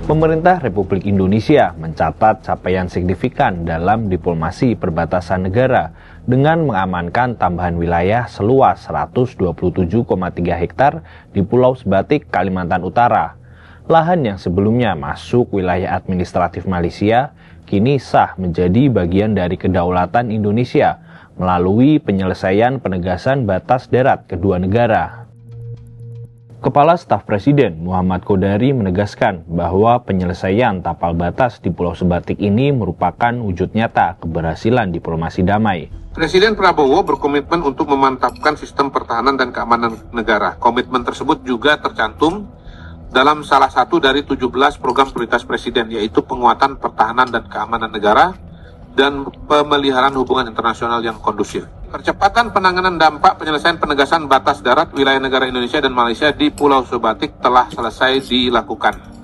Pemerintah Republik Indonesia mencatat capaian signifikan dalam diplomasi perbatasan negara dengan mengamankan tambahan wilayah seluas 127,3 hektar di Pulau Sebatik, Kalimantan Utara. Lahan yang sebelumnya masuk wilayah administratif Malaysia kini sah menjadi bagian dari kedaulatan Indonesia melalui penyelesaian penegasan batas darat kedua negara. Kepala Staf Presiden Muhammad Qodari menegaskan bahwa penyelesaian tapal batas di Pulau Sebatik ini merupakan wujud nyata keberhasilan diplomasi damai. Presiden Prabowo berkomitmen untuk memantapkan sistem pertahanan dan keamanan negara. Komitmen tersebut juga tercantum dalam salah satu dari 17 program prioritas Presiden, yaitu penguatan pertahanan dan keamanan negara dan pemeliharaan hubungan internasional yang kondusif. Percepatan penanganan dampak penyelesaian penegasan batas darat wilayah negara Indonesia dan Malaysia di Pulau Sebatik telah selesai dilakukan.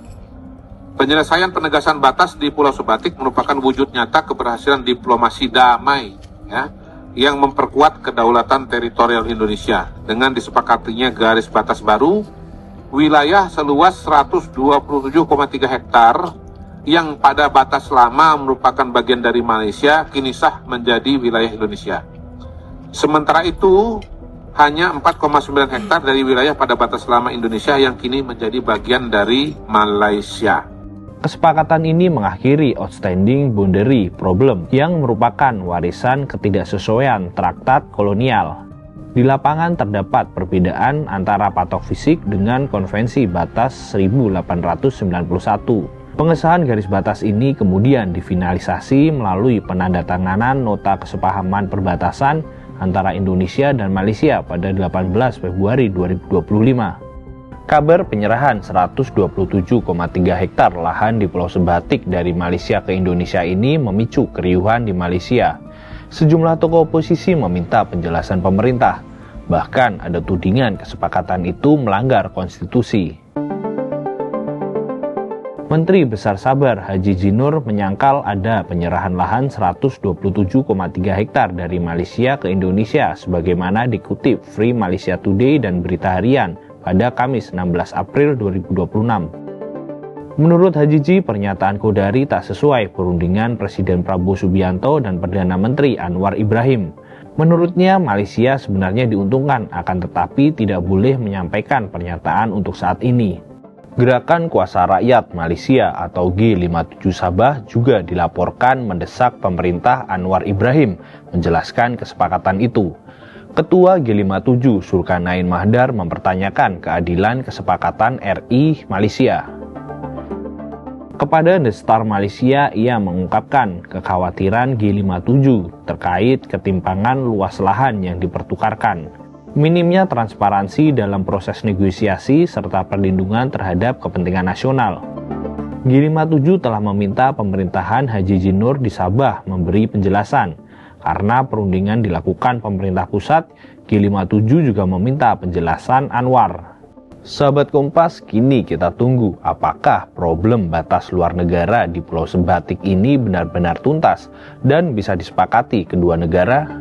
Penyelesaian penegasan batas di Pulau Sebatik merupakan wujud nyata keberhasilan diplomasi damai, yang memperkuat kedaulatan teritorial Indonesia dengan disepakatinya garis batas baru wilayah seluas 127,3 hektar yang pada batas lama merupakan bagian dari Malaysia kini sah menjadi wilayah Indonesia. Sementara itu, hanya 4,9 hektar dari wilayah pada batas lama Indonesia yang kini menjadi bagian dari Malaysia. Kesepakatan ini mengakhiri outstanding boundary problem yang merupakan warisan ketidaksesuaian traktat kolonial. Di lapangan terdapat perbedaan antara patok fisik dengan konvensi batas 1891. Pengesahan garis batas ini kemudian difinalisasi melalui penandatanganan nota kesepahaman perbatasan antara Indonesia dan Malaysia pada 18 Februari 2025. Kabar penyerahan 127,3 hektar lahan di Pulau Sebatik dari Malaysia ke Indonesia ini memicu keriuhan di Malaysia. Sejumlah tokoh oposisi meminta penjelasan pemerintah. Bahkan ada tudingan kesepakatan itu melanggar konstitusi. Menteri Besar Sabar Haji Jinur menyangkal ada penyerahan lahan 127,3 hektar dari Malaysia ke Indonesia sebagaimana dikutip Free Malaysia Today dan Berita Harian pada Kamis 16 April 2026. Menurut Haji Ji, pernyataan Qodari tak sesuai perundingan Presiden Prabowo Subianto dan Perdana Menteri Anwar Ibrahim. Menurutnya, Malaysia sebenarnya diuntungkan, akan tetapi tidak boleh menyampaikan pernyataan untuk saat ini. Gerakan Kuasa Rakyat Malaysia atau G57 Sabah juga dilaporkan mendesak pemerintah Anwar Ibrahim menjelaskan kesepakatan itu. Ketua G57 Zulkarnain Mahdar mempertanyakan keadilan kesepakatan RI Malaysia. Kepada The Star Malaysia, ia mengungkapkan kekhawatiran G57 terkait ketimpangan luas lahan yang dipertukarkan. Minimnya transparansi dalam proses negosiasi serta perlindungan terhadap kepentingan nasional. G57 telah meminta pemerintahan Haji Jinur di Sabah memberi penjelasan. Karena perundingan dilakukan pemerintah pusat, G57 juga meminta penjelasan Anwar. Sahabat Kompas, kini kita tunggu apakah problem batas luar negara di Pulau Sebatik ini benar-benar tuntas dan bisa disepakati kedua negara.